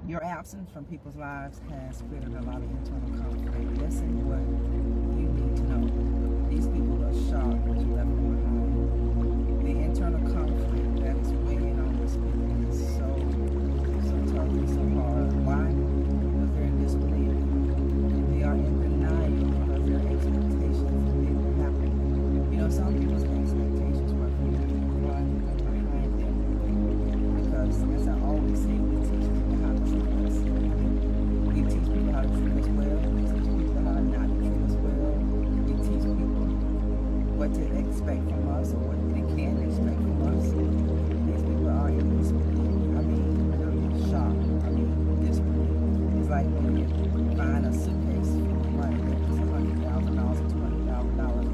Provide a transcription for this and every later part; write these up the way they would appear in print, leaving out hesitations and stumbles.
Your absence from people's lives has created a lot of internal conflict. Listen what you need to know. These people are shocked that you left them behind. The internal conflict that is weighing on these people is so tough and so hard. Why? Because they're in disbelief. And they are in denial because their expectations didn't happen. You know, some people's expectations were for you to run behind them. Because, as I always say, we teach people how to treat us. We teach people how to treat us well. We teach people how not to treat us well. We teach people what to expect from us or what they can expect from us. These people are in disbelief. I mean, literally shocked. I mean, disbelief. It's like when you find a suitcase full of money that's $100,000 or $200,000.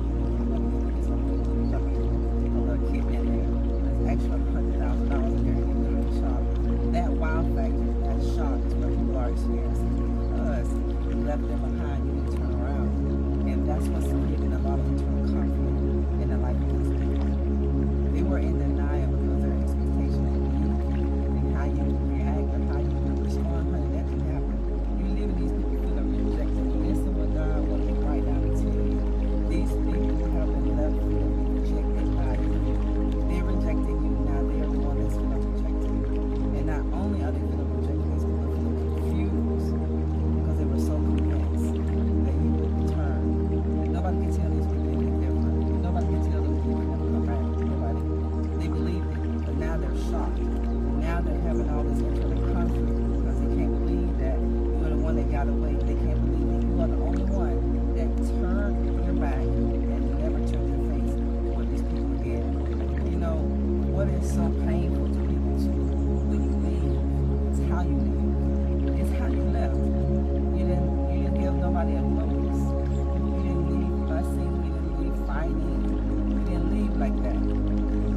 It's a little kid in there. There's extra $100,000 in there. And you're literally shocked. That wow factor, that shock is what people are experiencing because you left them behind. You didn't turn around. And that's what's creating a lot of internal conflict in the life of these people. They were in denial because their expectation of you and how you react or how you respond, honey, that didn't happen. You live in these people feeling rejected. Listen what God wants you right now to tell you. These people have been left feeling rejected by you. They're rejecting you now. They're the one that's feeling rejected. And not only are they feeling rejected, these people are feeling confused because they were so convinced that you would return. Nobody can tell these people anything different. Nobody can tell them that you would never come back. Nobody. They believed it, but now they're shocked. Now they're having all this internal conflict because they can't believe that you are the one that got away. They can't believe that you are the only one that turned your back and never turned your face toward these people again. You know, what is so painful to people too when you leave, it's how you leave. It's how you left. You didn't give nobody a notice. You didn't leave fussing. You didn't leave fighting. You didn't leave like that.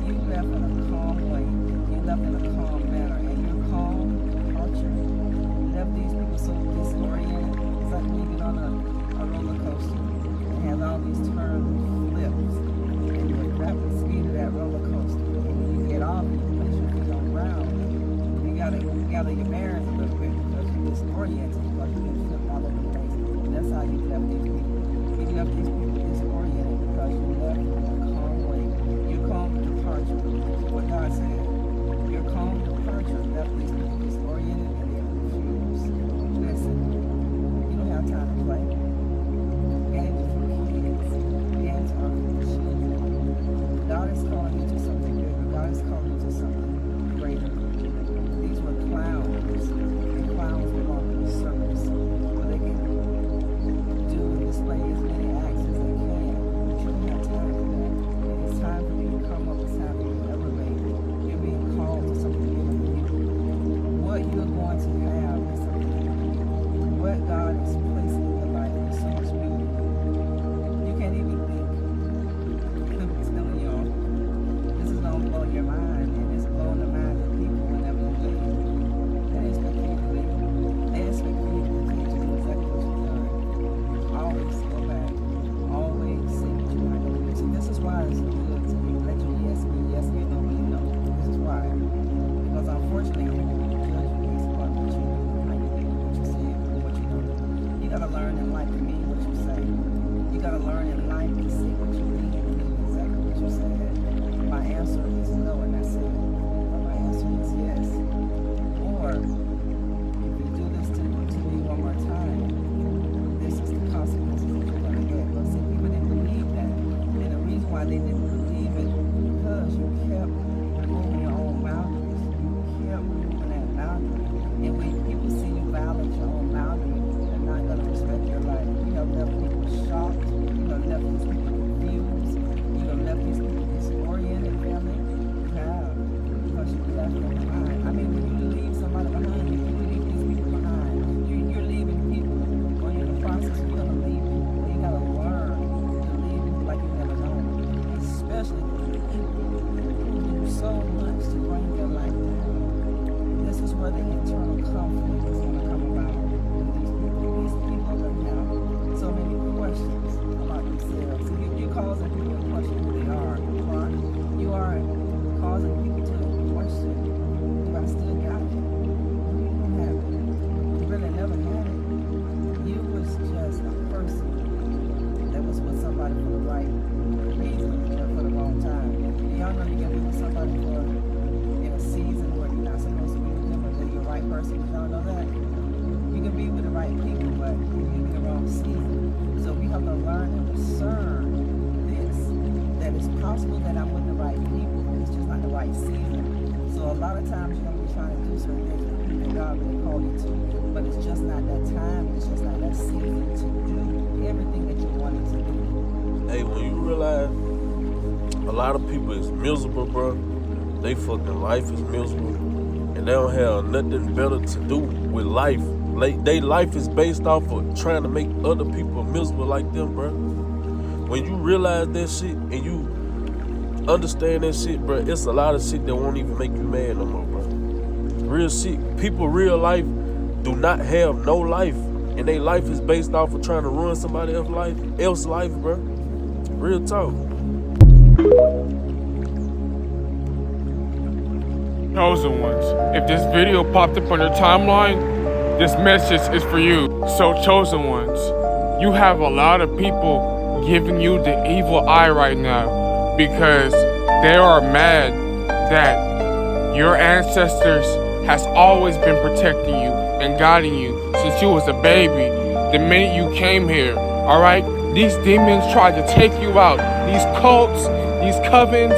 You left in a calm way. You left in a calm manner. And your calm departure left these people so disoriented. It's like when you get on a roller coaster. It has all these turns and flips. And you're rapid speed of that roller coaster. And when you get off, you place your feet on the ground. You gotta gather your bearings a little bit because you're disoriented because you get flipped all over the place. And that's how you left these people. You left these people disoriented because you left in a calm way. Your calm departure. What God said. Your calm departure left these people disoriented and they're confused. Listen, you don't have time to play. Games are for kids. Games are for children. God is calling you to something bigger. God is calling you to something greater. These were clowns. And clowns belong to the circus where they can do and display as many acts as they can. But you don't have time for that. It's time for you to come up. It's time for you to elevate. You're being called to something bigger than you. What you're going to have is something bigger than you. What God is placing in your life is so much bigger than you. You can't even think. I'm telling y'all, this is going to blow your mind, and it's blowing the mind of people whenever you leave. They expect you to leave. They expect you to continue to do exactly what you've done. Always go back. Always say what you're not going to do. See, this is why it's good to let your yes be yes and your no be no. This is why. Because unfortunately, people will judge you based upon what you do, how you do, what you say, what you don't do. You got to learn in life to mean what you say. You got to learn in life to say what you mean and mean exactly what you said. My answer is no and that's it. But my answer is yes. Or, if you do this to me one more time, this is the consequences that you're going to get. But see, people didn't believe that. And the reason why they didn't believe it, because you kept removing your own boundaries. You kept removing that boundary. And when people see you violate your own boundary, they're not going to respect your life. You have left people shocked. You have left these people person. Did y'all know that? You can be with the right people, but you can be in the wrong season. So we have to learn and discern this, that it's possible that I'm with the right people, but it's just not the right season. So a lot of times you're going to be trying to do certain things with people that God really called you to, but it's just not that time, it's just not that season to do everything that you wanted to do. Hey, when you realize a lot of people is miserable, bro, they fucking life is miserable, and they don't have nothing better to do with life. Like, their life is based off of trying to make other people miserable like them, bro. When you realize that shit and you understand that shit, bro, it's a lot of shit that won't even make you mad no more, bro. Real shit. People, real life, do not have no life, and their life is based off of trying to ruin somebody else's life, bro. Real talk. Chosen ones, if this video popped up on your timeline, this message is for you. So chosen ones, you have a lot of people giving you the evil eye right now because they are mad that your ancestors has always been protecting you and guiding you since you was a baby, the minute you came here, all right? These demons tried to take you out. These cults, these covens,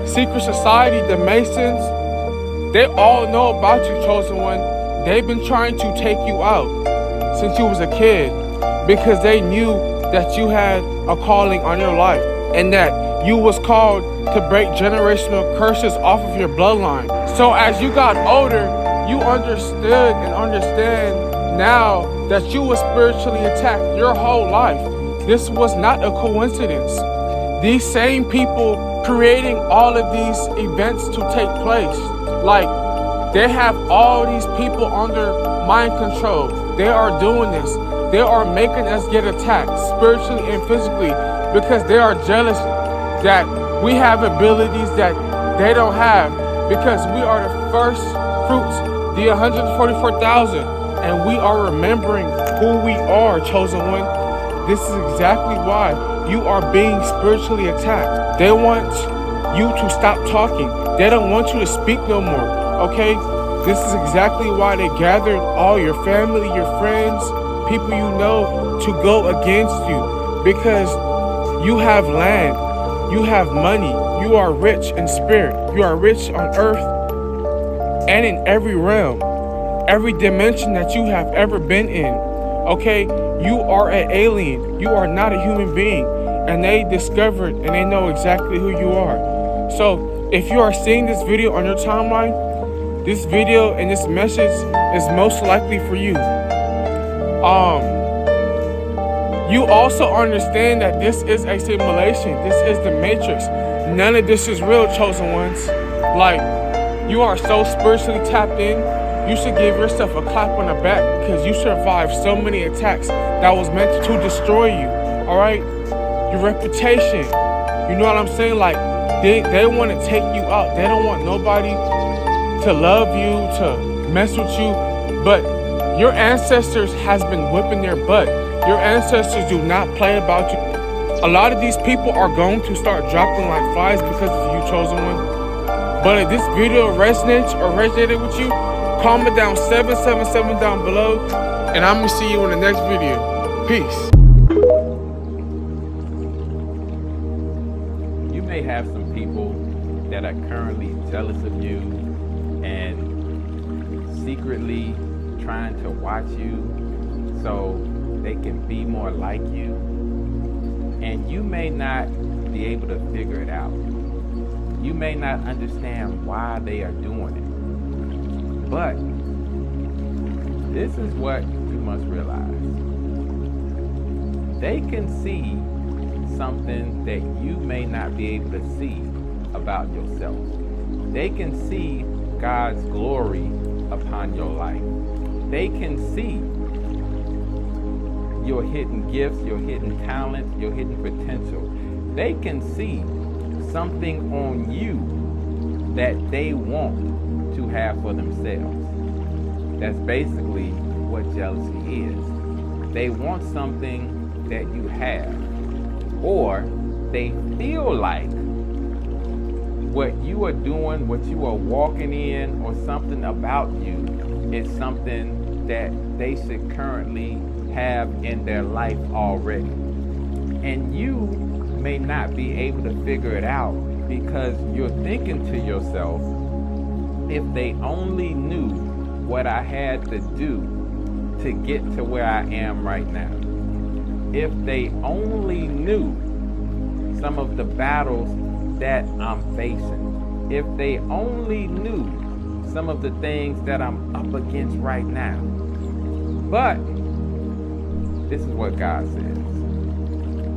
secret society, the Masons, they all know about you, chosen one. They've been trying to take you out since you was a kid because they knew that you had a calling on your life and that you was called to break generational curses off of your bloodline. So as you got older, you understood and understand now that you were spiritually attacked your whole life. This was not a coincidence. These same people creating all of these events to take place, like they have all these people under mind control. They are doing this. They are making us get attacked spiritually and physically because they are jealous that we have abilities that they don't have because we are the first fruits, the 144,000, and we are remembering who we are, chosen one. This is exactly why you are being spiritually attacked. They want you to stop talking. They don't want you to speak no more, okay? This is exactly why they gathered all your family, your friends, people you know to go against you because you have land, you have money, you are rich in spirit, you are rich on earth and in every realm, every dimension that you have ever been in, okay? You are an alien, you are not a human being, and they discovered and they know exactly who you are. So if you are seeing this video on your timeline, this video and this message is most likely for you. You also understand that this is a simulation. This is the Matrix. None of this is real, chosen ones. Like, you are so spiritually tapped in. You should give yourself a clap on the back because you survived so many attacks that was meant to destroy you. All right, your reputation. You know what I'm saying? Like, they want to take you out. They don't want nobody to love you, to mess with you. But your ancestors has been whipping their butt. Your ancestors do not play about you. A lot of these people are going to start dropping like flies because of you, chosen one. But if this video resonates or resonated with you, comment down 777 down below, and I'm gonna see you in the next video. Peace. You may have some people that are currently jealous of you and secretly trying to watch you so they can be more like you, and you may not be able to figure it out. You may not understand why they are doing it, but this is what you must realize. They can see something that you may not be able to see about yourself. They can see God's glory upon your life. They can see your hidden gifts, your hidden talents, your hidden potential. They can see something on you that they want to have for themselves. That's basically what jealousy is. They want something that you have, or they feel like what you are doing, what you are walking in, or something about you is something that they should currently have in their life already. And you may not be able to figure it out because you're thinking to yourself, if they only knew what I had to do to get to where I am right now. If they only knew some of the battles that I'm facing. If they only knew some of the things that I'm up against right now. But this is what God says.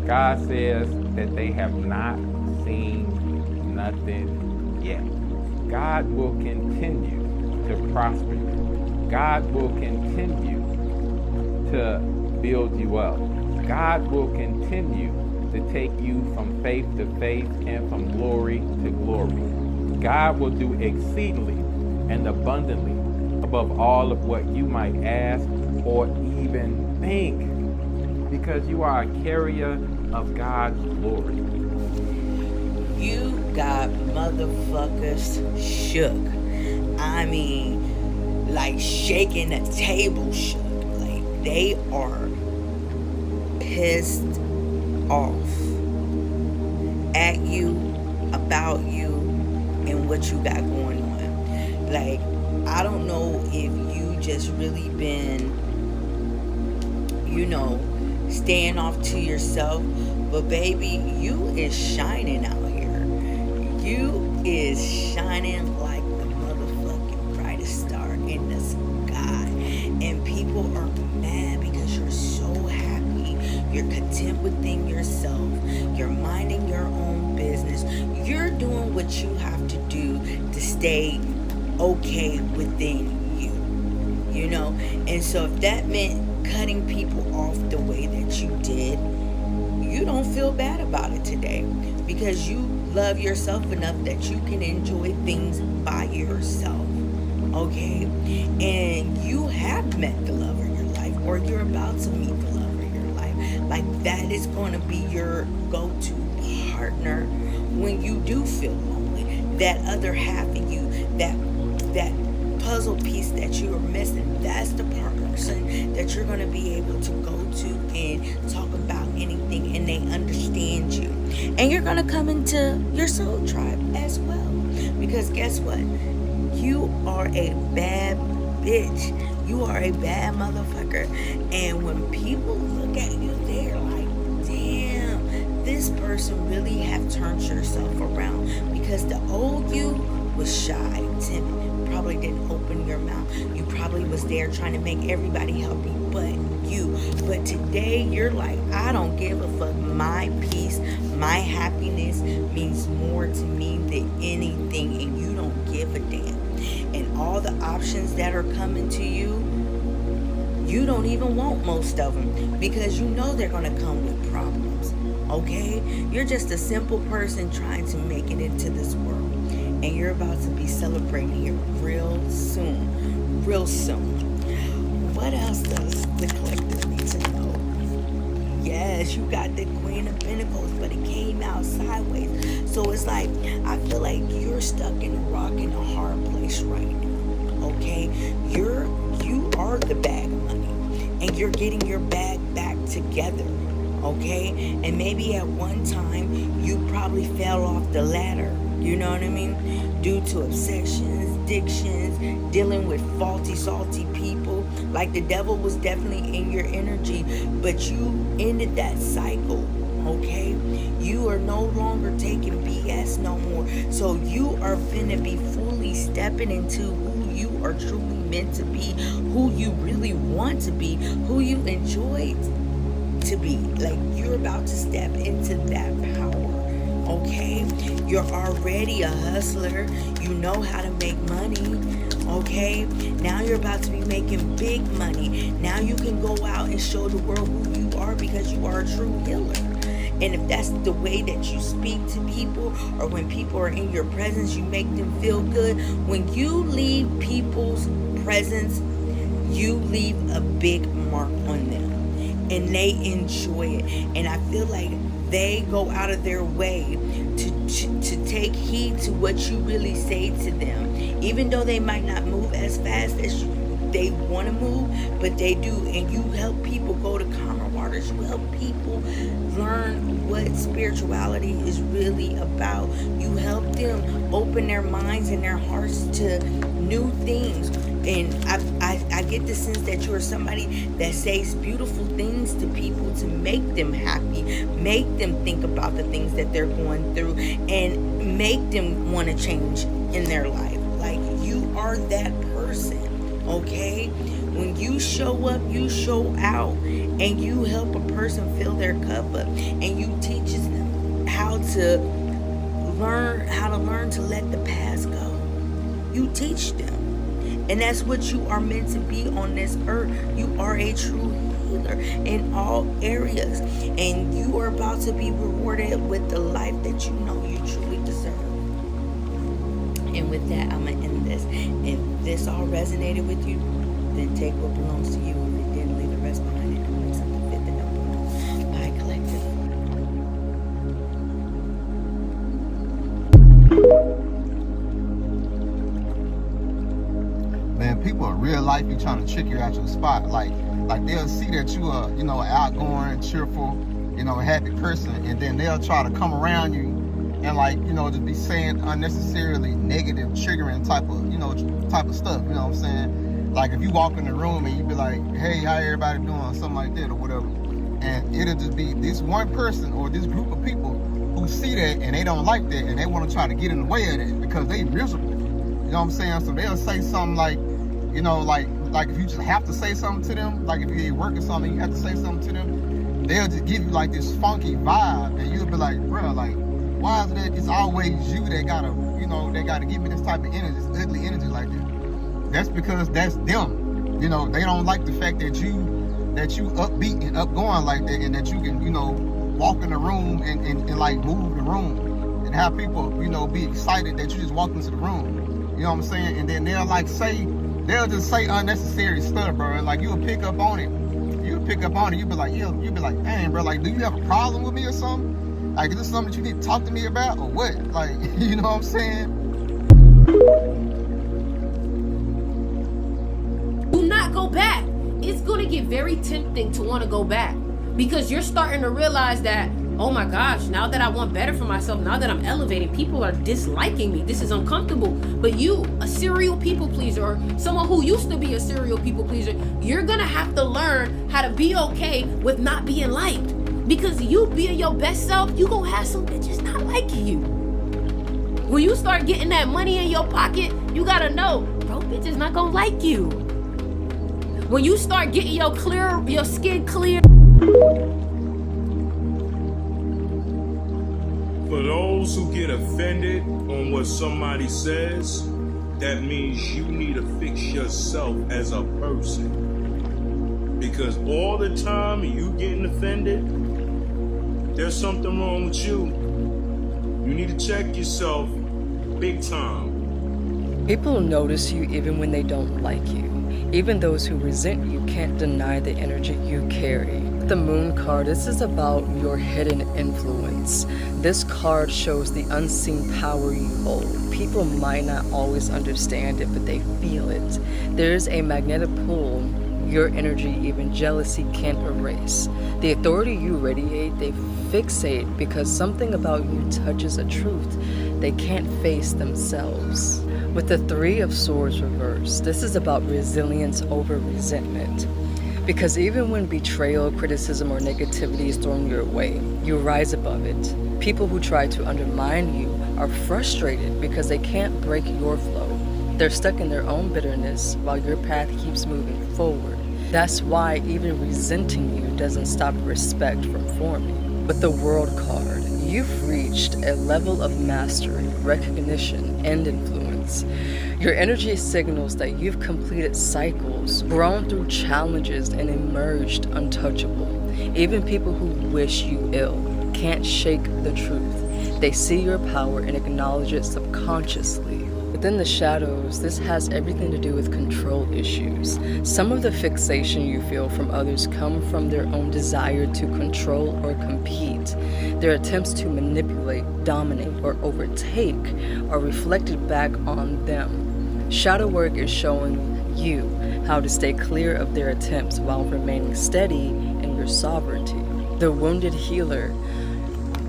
God says that they have not seen nothing yet. God will continue to prosper you. God will continue to build you up. God will continue to take you from faith to faith and from glory to glory. God will do exceedingly and abundantly above all of what you might ask or even think, because you are a carrier of God's glory. You got motherfuckers shook. I mean, like shaking the table shook. Like they are pissed off at you, about you, and what you got going on. Like, I don't know if you just really been, staying off to yourself, but baby, you is shining out here. You is shining like the motherfucking brightest star in the sky. And people are mad because you're so happy. You're content within yourself. You're minding your own business. You're doing what you have to do to stay okay within you. And so if that meant cutting people off the way that you did, you don't feel bad about it today, because you love yourself enough that you can enjoy things by yourself, okay? And you have met the love of your life, or you're about to meet the love of your life. Like, that is going to be your go-to partner when you do feel lonely. That other half of you, that puzzle piece that you are missing, that's the person that you're going to be able to go to and talk about anything, and they understand you. And you're going to come into your soul tribe as well, because guess what? You are a bad bitch. You are a bad motherfucker. And when people look at you, they're like, damn, this person really have turned yourself around, because the old you was shy, timid, probably didn't open your mouth. You probably was there trying to make everybody happy but you. But today you're like, I don't give a fuck. My peace, my happiness means more to me than anything, and you don't give a damn. And all the options that are coming to you, you don't even want most of them, because you know they're going to come with problems. Okay? You're just a simple person trying to make it into this world. And you're about to be celebrating here real soon. Real soon. What else does the collective need to know? Yes, you got the Queen of Pentacles, but it came out sideways. So it's like, I feel like you're stuck in a rock and a hard place right now. Okay? You are the bag of money, and you're getting your bag back together. Okay? And maybe at one time you probably fell off the ladder. You know what I mean? Due to obsessions, addictions, dealing with faulty, salty people. Like, the devil was definitely in your energy, but you ended that cycle, okay? You are no longer taking BS no more. So you are finna be fully stepping into who you are truly meant to be, who you really want to be, who you enjoy to be. Like, you're about to step into that power. Okay, you're already a hustler. You know how to make money. Okay, now you're about to be making big money. Now you can go out and show the world who you are, because you are a true healer. And if that's the way that you speak to people, or when people are in your presence, you make them feel good. When you leave people's presence, you leave a big mark on them, and they enjoy it. And I feel like they go out of their way to take heed to what you really say to them, even though they might not move as fast as they want to move, but they do. And you help people go to calmer waters. You help people learn what spirituality is really about. You help them open their minds and their hearts to new things. And I get the sense that you're somebody that says beautiful things to people to make them happy, make them think about the things that they're going through, and make them want to change in their life. Like, you are that person, okay? When you show up, you show out, and you help a person fill their cup up, and you teach them how to learn to let the past go. You teach them. And that's what you are meant to be on this earth. You are a true healer in all areas. And you are about to be rewarded with the life that you know you truly deserve. And with that, I'm going to end this. If this all resonated with you, then take what belongs to you. If it didn't, leave the rest behind and make something fit that don't belong. Bye, collective. Man, people in real life be trying to trick you out your spot. Like they'll see that you are, an outgoing, cheerful, happy person, and then they'll try to come around you and just be saying unnecessarily negative, triggering type of stuff. You know what I'm saying? Like if you walk in the room and you be like, "Hey, how everybody doing?" Something like that or whatever, and it'll just be this one person or this group of people who see that and they don't like that and they want to try to get in the way of that because they miserable. You know what I'm saying? So they'll say something like, like if you just have to say something to them, like if you're at work or something, you have to say something to them, they'll just give you like this funky vibe, and you'll be like, bro, like, why is it that it's always you that gotta give me this type of energy, this ugly energy like that? That's because that's them. They don't like the fact that you upbeat and upgoing like that, and that you can, walk in the room and like move the room and have people, be excited that you just walked into the room. You know what I'm saying? And then they'll just say unnecessary stuff, bro. And like you'll pick up on it. You'll be like, dang, bro, like, do you have a problem with me or something? Like, is this something that you need to talk to me about or what? Like, you know what I'm saying? Do not go back. It's gonna get very tempting to want to go back because you're starting to realize that, oh my gosh, now that I want better for myself, now that I'm elevating, people are disliking me. This is uncomfortable. But you, a serial people pleaser, or someone who used to be a serial people pleaser, you're gonna have to learn how to be okay with not being liked. Because you being your best self, you gonna have some bitches not liking you. When you start getting that money in your pocket, you gotta know, bro, bitches not gonna like you. When you start getting your skin clear. For those who get offended on what somebody says, that means you need to fix yourself as a person. Because all the time you getting offended, there's something wrong with you. You need to check yourself big time. People notice you even when they don't like you. Even those who resent you can't deny the energy you carry. The Moon card, this is about your hidden influence. This card shows the unseen power you hold. People might not always understand it, but they feel it. There's a magnetic pull your energy even jealousy can't erase. The authority you radiate, they fixate because something about you touches a truth they can't face themselves. With the Three of Swords reversed, this is about resilience over resentment. Because even when betrayal, criticism, or negativity is thrown your way, you rise above it. People who try to undermine you are frustrated because they can't break your flow. They're stuck in their own bitterness while your path keeps moving forward. That's why even resenting you doesn't stop respect from forming. With the World card, you've reached a level of mastery, recognition, and influence. Your energy signals that you've completed cycles, grown through challenges, and emerged untouchable. Even people who wish you ill can't shake the truth. They see your power and acknowledge it subconsciously. Within the shadows, this has everything to do with control issues. Some of the fixation you feel from others come from their own desire to control or compete. Their attempts to manipulate, dominate, or overtake are reflected back on them. Shadow work is showing you how to stay clear of their attempts while remaining steady in your sovereignty. The wounded healer.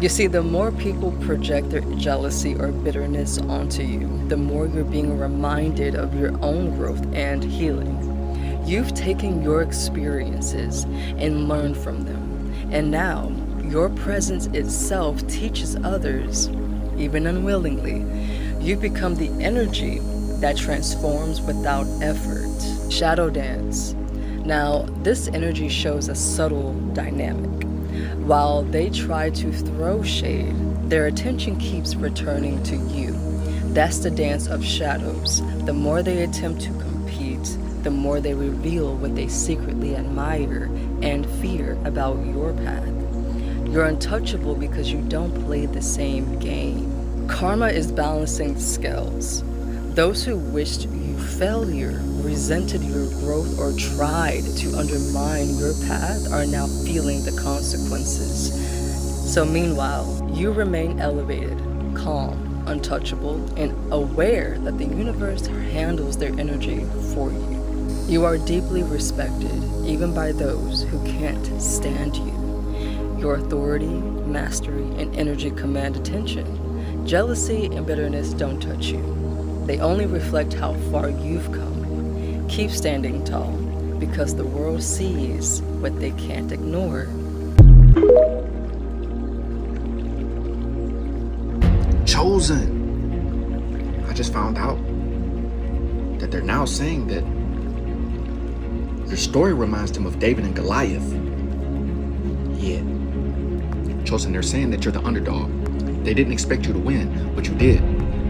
You see, the more people project their jealousy or bitterness onto you, the more you're being reminded of your own growth and healing. You've taken your experiences and learned from them, and now your presence itself teaches others, even unwillingly. You become the energy that transforms without effort. Shadow dance. Now, this energy shows a subtle dynamic. While they try to throw shade, their attention keeps returning to you. That's the dance of shadows. The more they attempt to compete, the more they reveal what they secretly admire and fear about your path. You're untouchable because you don't play the same game. Karma is balancing the scales. Those who wished you failure, resented your growth, or tried to undermine your path are now feeling the consequences. So meanwhile, you remain elevated, calm, untouchable, and aware that the universe handles their energy for you. You are deeply respected, even by those who can't stand you. Your authority, mastery, and energy command attention. Jealousy and bitterness don't touch you. They only reflect how far you've come. Keep standing tall, because the world sees what they can't ignore. Chosen. I just found out that they're now saying that your story reminds them of David and Goliath. Yeah. Chosen, they're saying that you're the underdog. They didn't expect you to win, but you did.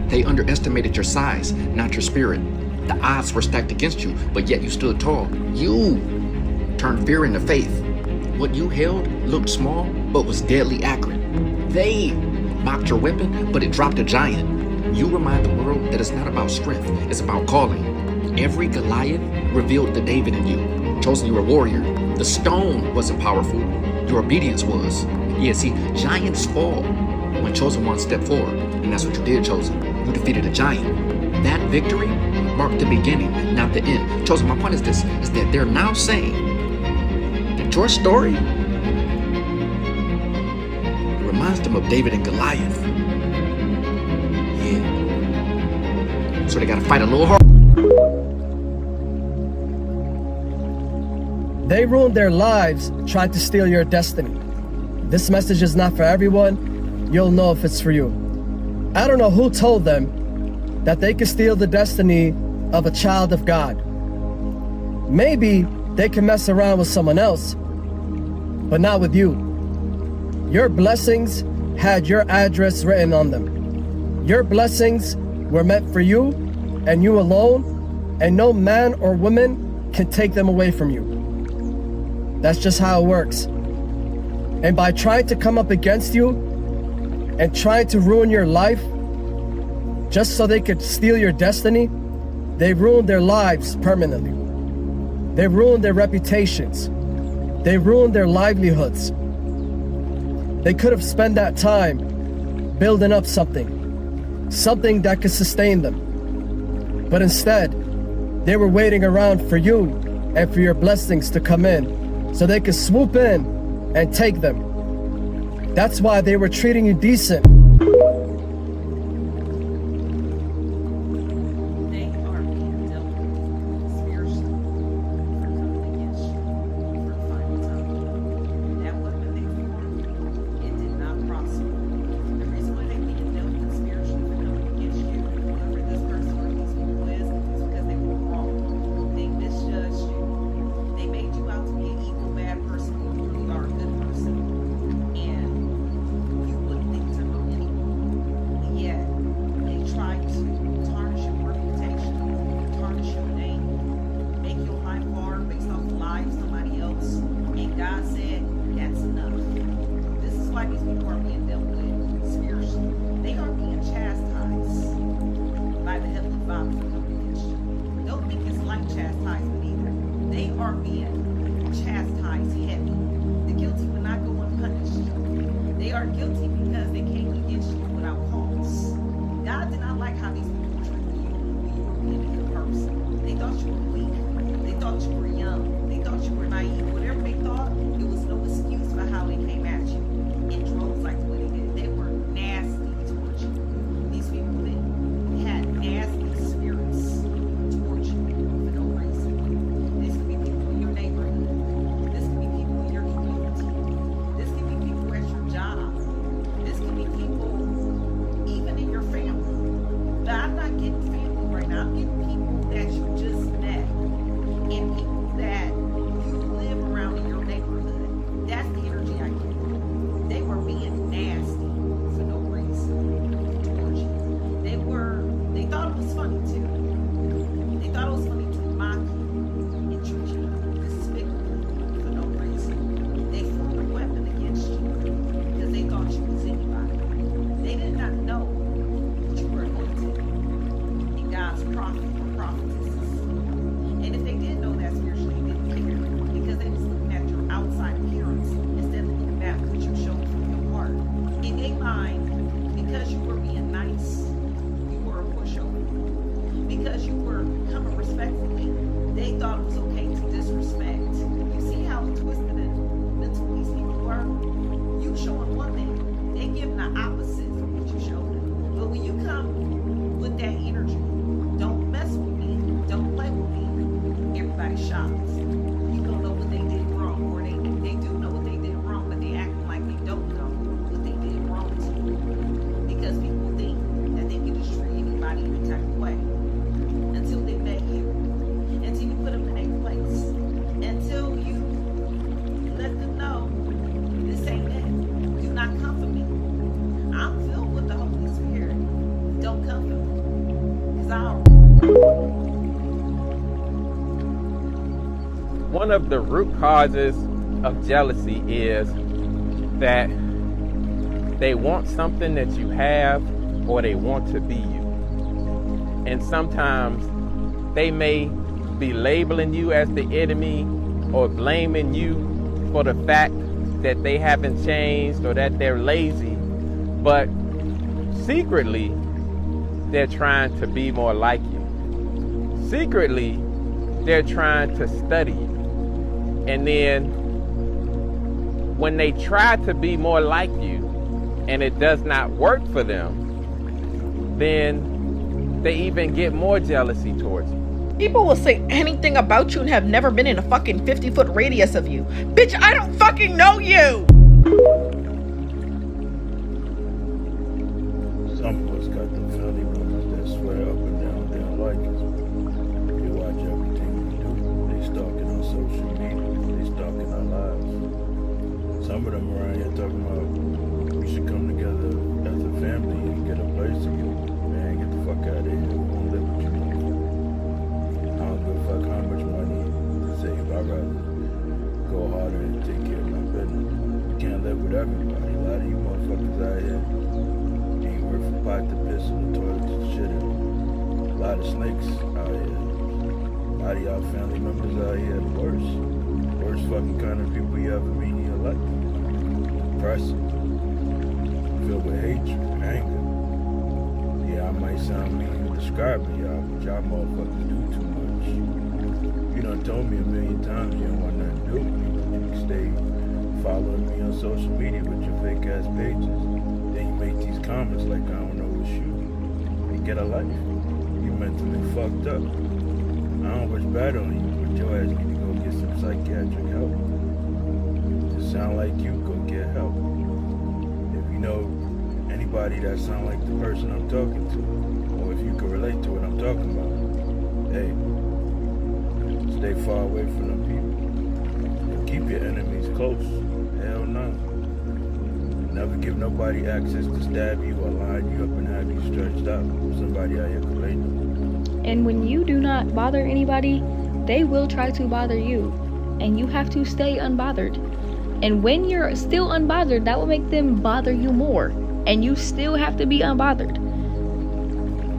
They underestimated your size, not your spirit. The odds were stacked against you, but yet you stood tall. You turned fear into faith. What you held looked small, but was deadly accurate. They mocked your weapon, but it dropped a giant. You remind the world that it's not about strength, it's about calling. Every Goliath revealed the David in you. Chosen, you're a warrior. The stone wasn't powerful, your obedience was. Yeah, see, giants fall when chosen ones step forward, and that's what you did, Chosen. You defeated a giant. That victory marked the beginning, not the end. Chosen, my point is this, is that they're now saying that your story reminds them of David and Goliath. Yeah. So they gotta fight a little harder. They ruined their lives trying to steal your destiny. This message is not for everyone. You'll know if it's for you. I don't know who told them that they could steal the destiny of a child of God. Maybe they can mess around with someone else, but not with you. Your blessings had your address written on them. Your blessings were meant for you and you alone, and no man or woman can take them away from you. That's just how it works. And by trying to come up against you and trying to ruin your life just so they could steal your destiny, they ruined their lives permanently. They ruined their reputations. They ruined their livelihoods. They could have spent that time building up something that could sustain them. But instead, they were waiting around for you and for your blessings to come in so they could swoop in and take them. That's why they were treating you decent. They thought you were weak. thought you were young. They thought you were naive. Whatever they thought, it was no excuse for how they came at you. In droves like the way they did. They were nasty towards you. These people that had nasty spirits towards you for no reason. This could be people in your neighborhood. This could be people in your community. This could be people at your job. This could be people even in your family. But I'm not getting family right now. I'm getting people that you just met and people that you live around in your neighborhood. That's the energy I get. They were being nasty for no reason towards you. They thought it was funny too. They thought it was funny to mock you and treat you despicably for no reason. They formed a weapon against you because they thought you was anybody. They did not know that you were anointed and God's prophet or prophetesses. And if they did know that spiritually, they didn't care because they was looking at your outside appearance instead of looking at what you showed from your heart. In their mind, because you were being nice, you were a pushover. Because you were coming respectfully, they thought it was okay to disrespect. You see how twisted and mental these people were? You showing one thing, they giving the opposite from what you showed them. But when you come with that energy, don't mess with me, don't play with me, everybody shocked. You don't know what they did wrong, or they do know what they did wrong, but they acting like they don't know what they did wrong to you. Because people think that they can just treat anybody any type of way. Until they met you. Until you put them in their place. Until you let them know this ain't it. Do not come for me. I'm filled with the Holy Spirit. Don't come for me. Because One of the root causes of jealousy is that they want something that you have or they want to be you. And sometimes they may be labeling you as the enemy or blaming you for the fact that they haven't changed or that they're lazy. But secretly, they're trying to be more like you. Secretly, they're trying to study you. And then when they try to be more like you and it does not work for them, then they even get more jealousy towards you. People will say anything about you and have never been in a fucking 50-foot radius of you. Bitch, I don't fucking know you! Some of us got the family members that swear up and down they don't like us. They watch everything we do. They stalking on social media. They stalking our lives. Some of them around here talking about we should come together as a family and get a place together. Man, get the fuck out of here. We won't live with you no more. I don't give a fuck how much money to save. I'd rather go harder and take care of my business. You can't live with everybody. A lot of you motherfuckers out here ain't worth a pot to piss in the toilet to shit in. A lot of snakes out here. A lot of y'all family members out here the worst. Worst fucking kind of people you ever meet in your life. Depressing. Filled with hatred, anger. Yeah, I might sound mean to describing y'all, but y'all motherfuckers do too much. You done told me a million times you don't want nothing to do with me, but you stay following me on social media with your fake ass pages. Then you make these comments like I don't know what's you. Hey, get a life. You mentally fucked up. I don't wish bad on you, but your ass need to go get some psychiatric help. Just sound like you, go get help. If you know anybody that sound like the person I'm talking to, or if you can relate to what I'm talking about, hey, stay far away from them people. And keep your enemies close. Hell no. Never give nobody access to stab you or line you up and have you stretched out. Somebody out here can relate to. And when you do not bother anybody, they will try to bother you. And you have to stay unbothered. And when you're still unbothered, that will make them bother you more. And you still have to be unbothered.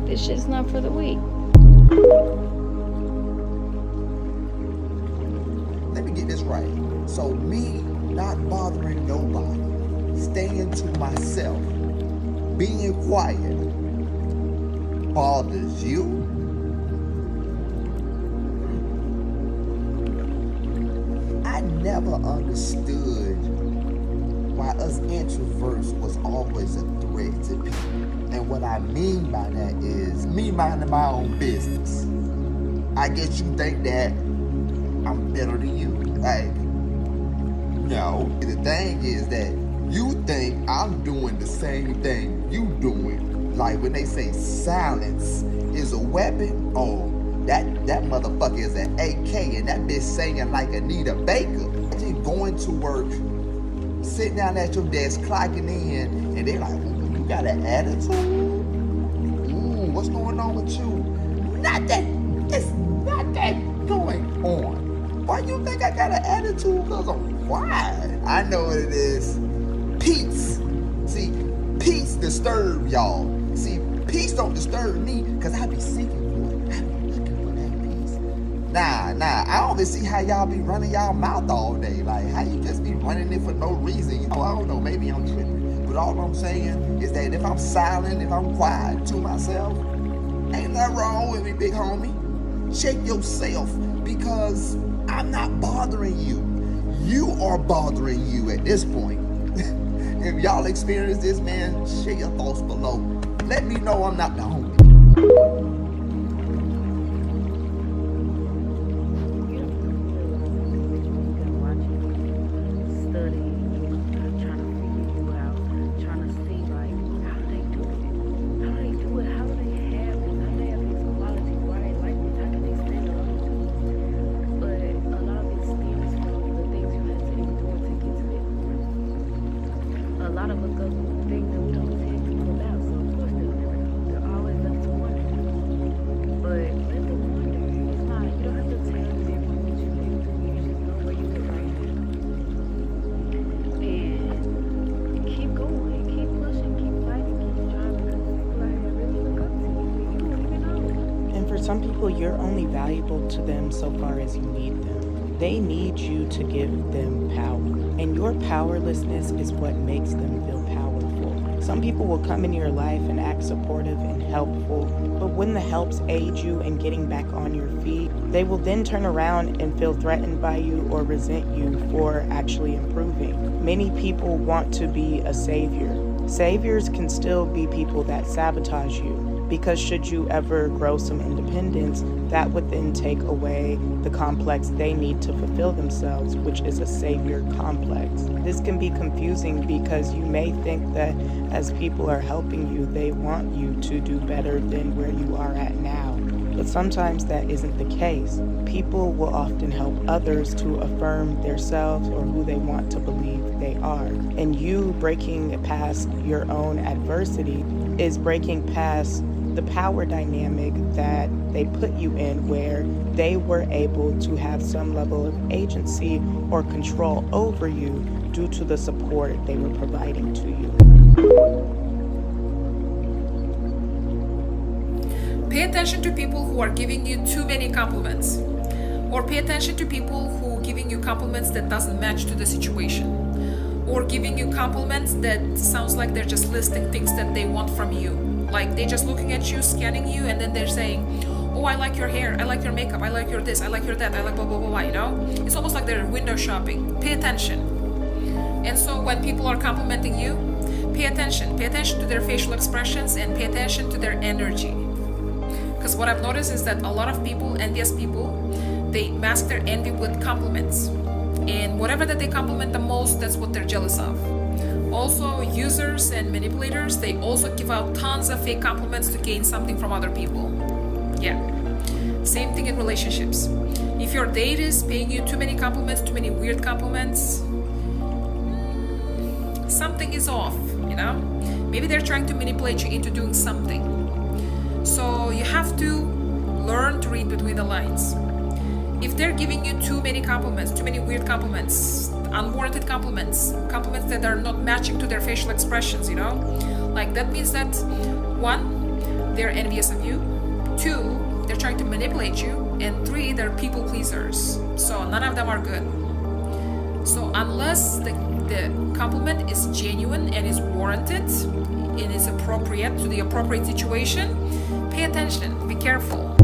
It's just not for the weak. Let me get this right. So me not bothering nobody, staying to myself, being quiet, bothers you? I never understood why us introverts was always a threat to people. And what I mean by that is me minding my own business. I guess you think that I'm better than you. Like, no. The thing is that you think I'm doing the same thing you doing. Like when they say silence is a weapon, oh, that motherfucker is an AK and that bitch singing like Anita Baker. Just going to work, sitting down at your desk, clocking in, and they like, ooh, you got an attitude? Ooh, what's going on with you? It's not that going on. Why you think I got an attitude? Because I'm quiet. I know what it is. Peace. See, peace disturb y'all. See, peace don't disturb me because I be seeking for it. I be looking for that peace. Nah, I don't even see how y'all be running y'all mouth all day. Like, how you just be running it for no reason. You know, I don't know, maybe I'm tripping. But all I'm saying is that if I'm silent, if I'm quiet to myself, ain't nothing wrong with me, big homie. Check yourself because I'm not bothering you. You are bothering you at this point. If y'all experience this, man, share your thoughts below. Let me know I'm not the homie. Some people, you're only valuable to them so far as you need them. They need you to give them power. And your powerlessness is what makes them feel powerful. Some people will come into your life and act supportive and helpful, but when the helps aid you in getting back on your feet, they will then turn around and feel threatened by you or resent you for actually improving. Many people want to be a savior. Saviors can still be people that sabotage you. Because should you ever grow some independence, that would then take away the complex they need to fulfill themselves, which is a savior complex. This can be confusing because you may think that as people are helping you, they want you to do better than where you are at now. But sometimes that isn't the case. People will often help others to affirm themselves or who they want to believe they are. And you breaking past your own adversity is breaking past the power dynamic that they put you in, where they were able to have some level of agency or control over you due to the support they were providing to you. Pay attention to people who are giving you too many compliments, or pay attention to people who are giving you compliments that doesn't match to the situation, or giving you compliments that sounds like they're just listing things that they want from you. Like they're just looking at you, scanning you, and then they're saying, oh, I like your hair, I like your makeup, I like your this, I like your that, I like blah, blah, blah, blah, you know? It's almost like they're window shopping. Pay attention. And so when people are complimenting you, pay attention. Pay attention to their facial expressions and pay attention to their energy. Because what I've noticed is that a lot of people, envious people, they mask their envy with compliments. And whatever that they compliment the most, that's what they're jealous of. Also, users and manipulators, they also give out tons of fake compliments to gain something from other people. Yeah. Same thing in relationships. If your date is paying you too many compliments, too many weird compliments, something is off, you know? Maybe they're trying to manipulate you into doing something. So you have to learn to read between the lines. If they're giving you too many compliments, too many weird compliments, unwarranted compliments, compliments that are not matching to their facial expressions, you know? Like that means that 1, they're envious of you, 2, they're trying to manipulate you, and 3, they're people pleasers. So none of them are good. So unless the compliment is genuine and is warranted and is appropriate to the appropriate situation, pay attention, be careful.